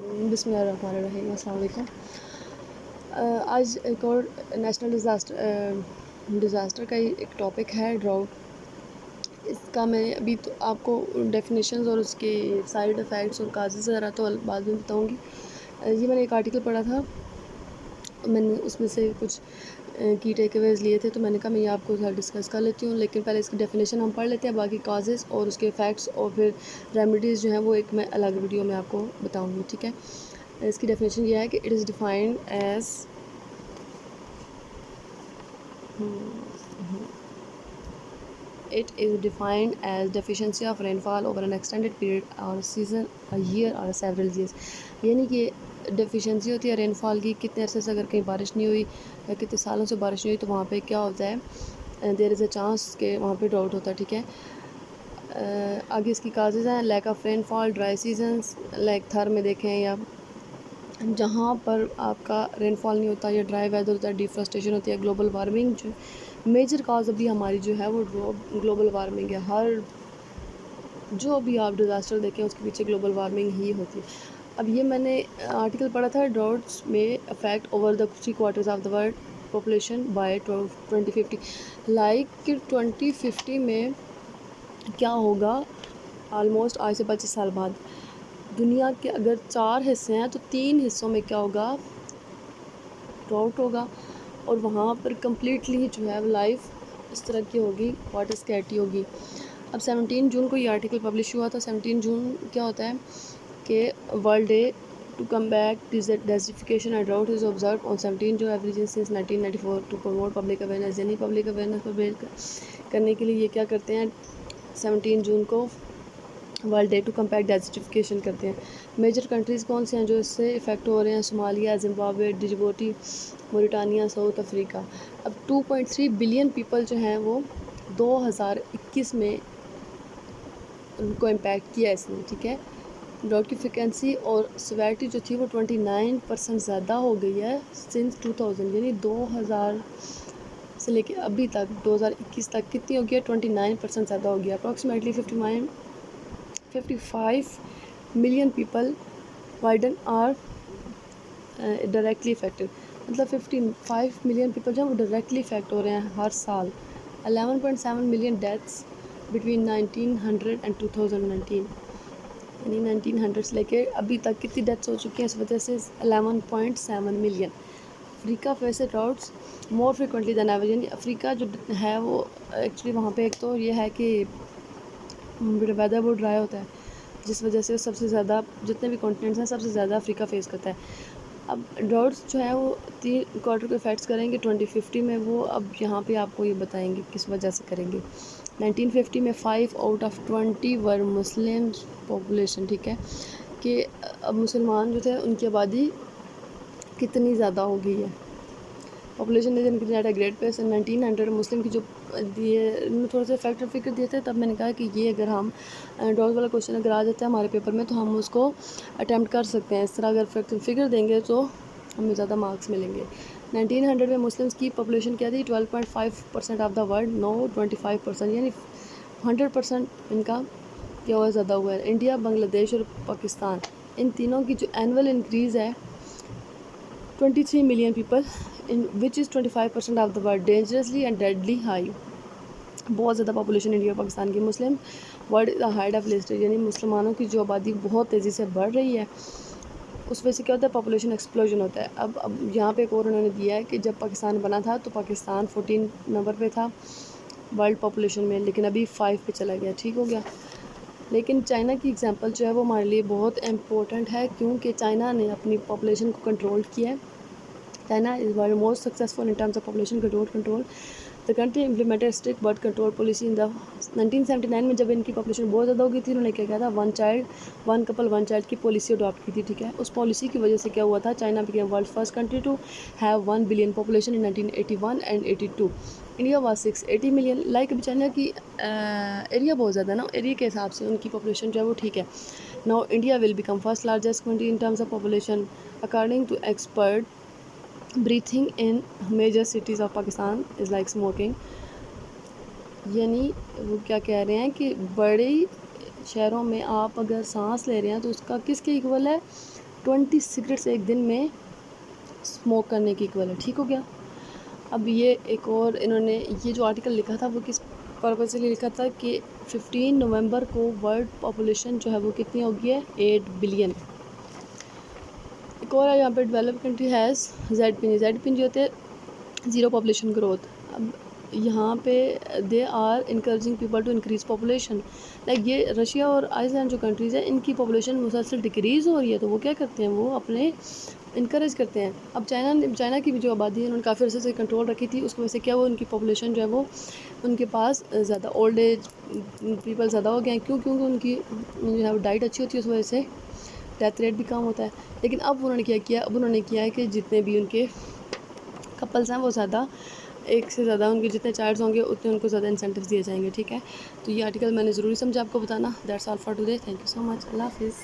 बिस्मिल्लाहिर्रहमानिर्रहीम, अस्सलाम वालेकुम। आज एक और नेशनल डिज़ास्टर का ही एक टॉपिक है, ड्राउट। इसका मैं अभी तो आपको डेफिनेशंस और उसके साइड इफ़ेक्ट्स और काजेज़ वगैरह तो बाद में बताऊँगी। ये मैंने एक आर्टिकल पढ़ा था, मैंने उसमें से कुछ की टेकअवेज़ लिए थे, तो मैंने कहा मैं ये आपको साथ डिस्कस कर लेती हूँ। लेकिन पहले इसकी डेफिनेशन हम पढ़ लेते हैं, बाकी काजेज़ और उसके इफ़ेक्ट्स और फिर रेमेडीज़ जो हैं वो एक मैं अलग वीडियो में आपको बताऊँगी, ठीक है। इसकी डेफिनेशन ये है कि it is defined as deficiency of rainfall over an extended period or season, a year or several years। यानी कि डेफिशिएंसी होती है रेनफॉल की, कितने अरसे से अगर कहीं बारिश नहीं हुई या कितने सालों से बारिश नहीं हुई तो वहाँ पे क्या होता है, देयर इज़ अ चांस कि वहाँ पे ड्राउट होता है, ठीक है। आगे इसकी काजेज़ हैं, lack of rainfall, dry seasons, like Thar में देखें या जहाँ पर आपका रेनफॉल नहीं होता या ड्राई वेदर होता है, डिफॉरेस्टेशन होती है, ग्लोबल वार्मिंग जो मेजर काज अभी हमारी जो है वो ग्लोबल वार्मिंग है। हर जो भी आप डिज़ास्टर देखें उसके पीछे ग्लोबल वार्मिंग ही होती है। अब ये मैंने आर्टिकल पढ़ा था, ड्राउट्स में affect over the 3 quarters of the world population bye 2050। Like 2050 में क्या होगा, ऑलमोस्ट आज से 25 साल बाद दुनिया के अगर 4 हिस्से हैं तो 3 हिस्सों में क्या होगा, ड्राउट होगा। और वहाँ पर कम्प्लीटली जो है लाइफ इस तरह की होगी, वाटर स्कैर्सिटी होगी। अब 17 जून को ये आर्टिकल पब्लिश हुआ था। 17 जून क्या होता है कि world day to combat desertification and drought is observe on 17 जो average since 1994 to promote public awareness. यानी पब्लिक अवेयरनेस पर करने के लिए ये क्या करते हैं, 17 जून को world day to compact desertification करते हैं। मेजर कंट्रीज़ कौन से हैं जो इससे इफ़ेक्ट हो रहे हैं, Somalia, Zimbabwe, Djibouti, Mauritania, South Africa. अब 2.3 बिलियन पीपल जो हैं वो 2021 में उनको इम्पैक्ट किया इसने, ठीक है। ड्राउट की फ्रिक्वेंसी और सिवियरिटी जो थी वो 29% ज़्यादा हो गई है सिंस 2000, यानी 2000 से लेके अभी तक 2021 तक कितनी हो गई है, 29% ज़्यादा हो गया। Approximately 55 million people widen are directly affected. मतलब 55 मिलियन पीपल जो हैं वो डायरेक्टली इफेक्ट हो रहे हैं हर साल। 11.7 मिलियन डेथ्स बिटवीन 1900 एंड 2019, यानी 1900 से लेके अभी तक कितनी डेथ्स हो चुकी हैं इस वजह से, 11.7 million. Africa face droughts more frequently than average. यानी अफ्रीका जो है वो एक्चुअली वहाँ पे एक तो ये है कि वेदर बहुत ड्राई होता है, जिस वजह से सबसे ज़्यादा जितने भी कॉन्टिनेंट्स हैं सबसे ज़्यादा अफ्रीका फेस करता है। अब ड्राउट्स जो है वो 3 क्वार्टर को इफेक्ट्स करेंगे 2050 में। वो अब यहाँ पे आपको ये बताएंगे किस वजह से करेंगे। 1950 में 5 out of 20 were Muslim population, ठीक है, कि अब मुसलमान जो थे उनकी आबादी कितनी ज़्यादा हो गई है। Population is increase at a great pace. 1900 मुस्लिम की जो दिए थोड़ा सा फैक्टर फिगर दिए थे, तब मैंने कहा कि ये अगर हम ड्राउट वाला क्वेश्चन अगर आ जाता है हमारे पेपर में तो हम उसको अटैम्प्ट कर सकते हैं। इस तरह अगर फैक्टर फिगर देंगे तो हमें ज़्यादा मार्क्स मिलेंगे। 1900 में मुस्लिम्स की पॉपुलेशन क्या थी, 12.5% ऑफ द वर्ल्ड, नो 25%, यानी 100% इनका क्या हुआ, ज़्यादा हुआ है। इंडिया, बांग्लादेश और पाकिस्तान, इन तीनों की जो एनुअल इंक्रीज़ है 23 million people in which is 25% of the world, dangerously and deadly high. बहुत ज़्यादा पॉपुलेशन इंडिया और पाकिस्तान की। Muslim world is a hide of list, यानी मुसलमानों की जो आबादी बहुत तेज़ी से बढ़ रही है, उस वजह से क्या होता है, पॉपुलेशन एक्सप्लोजन होता है। अब यहाँ पे एक और उन्होंने दिया है कि जब पाकिस्तान बना था तो पाकिस्तान 14 नंबर पे था वर्ल्ड पॉपुलेशन में, लेकिन अभी 5 पे चला गया, ठीक हो गया। लेकिन चाइना की एग्जांपल जो है वो हमारे लिए बहुत इम्पोर्टेंट है, क्योंकि चाइना ने अपनी पॉपुलेशन को कंट्रोल किया है। China is one of the most successful in terms of population control. The country implemented strict birth control policy in the 1979 में। जब इनकी पॉपुलेशन बहुत ज़्यादा हो गई थी, उन्होंने क्या किया था, 1 चाइल्ड 1 कपल 1 चाइल्ड की पॉलिसी अडॉप्ट की थी, ठीक है। उस पॉलिसी की वजह से क्या हुआ था, China became world first country to have 1 billion population in 1981 and 82। India was 680 million. Like अभी चाइना की एरिया बहुत ज़्यादा ना, एरिया के हिसाब से उनकी पॉपुलेशन जो है वो ठीक है। Now India will become first largest country in terms of population according to expert. Breathing in major cities of Pakistan is like smoking. यानी वो क्या कह रहे हैं कि बड़े शहरों में आप अगर सांस ले रहे हैं तो उसका किसके इक्वल है, 20 सिगरेट्स एक दिन में स्मोक करने की इक्वल है। ठीक हो गया। अब ये एक और इन्होंने ये जो आर्टिकल लिखा था वो किस पर्पज़ से लिखा था कि 15 नवंबर को वर्ल्ड पॉपुलेशन जो है वो कितनी हो गई है, 8 बिलियन। एक और है यहाँ पे, डेवलप कंट्री हैज़ जेड जो होते हैं ज़ीरो पॉपुलेशन ग्रोथ। अब यहाँ पे they are encouraging people to increase population. Like ये रशिया और आइसलैंड जो कंट्रीज़ हैं इनकी पॉपुलेशन मुसलसल डिक्रीज़ हो रही है, तो वो क्या करते हैं, वो अपने इनकरेज करते हैं। अब चाइना की भी जो आबादी है उन्होंने काफ़ी अर्से से कंट्रोल रखी थी, उसकी वजह से क्या हुआ, उनकी पॉपुलेशन जो है वो उनके पास ज़्यादा ओल्ड एज पीपल ज़्यादा हो गए हैं। क्योंकि उनकी जो है वो डाइट अच्छी होती है, उस वजह से डेथ रेट भी कम होता है। लेकिन अब उन्होंने क्या किया, अब उन्होंने किया है कि जितने भी उनके कपल्स हैं वो ज़्यादा, एक से ज़्यादा उनके जितने चाइल्ड्स होंगे उतने उनको ज़्यादा इंसेंटिव्स दिए जाएंगे। ठीक है, तो ये आर्टिकल मैंने ज़रूरी समझा आपको बताना। That's all for today. Thank you so much. Allah हाफिज़।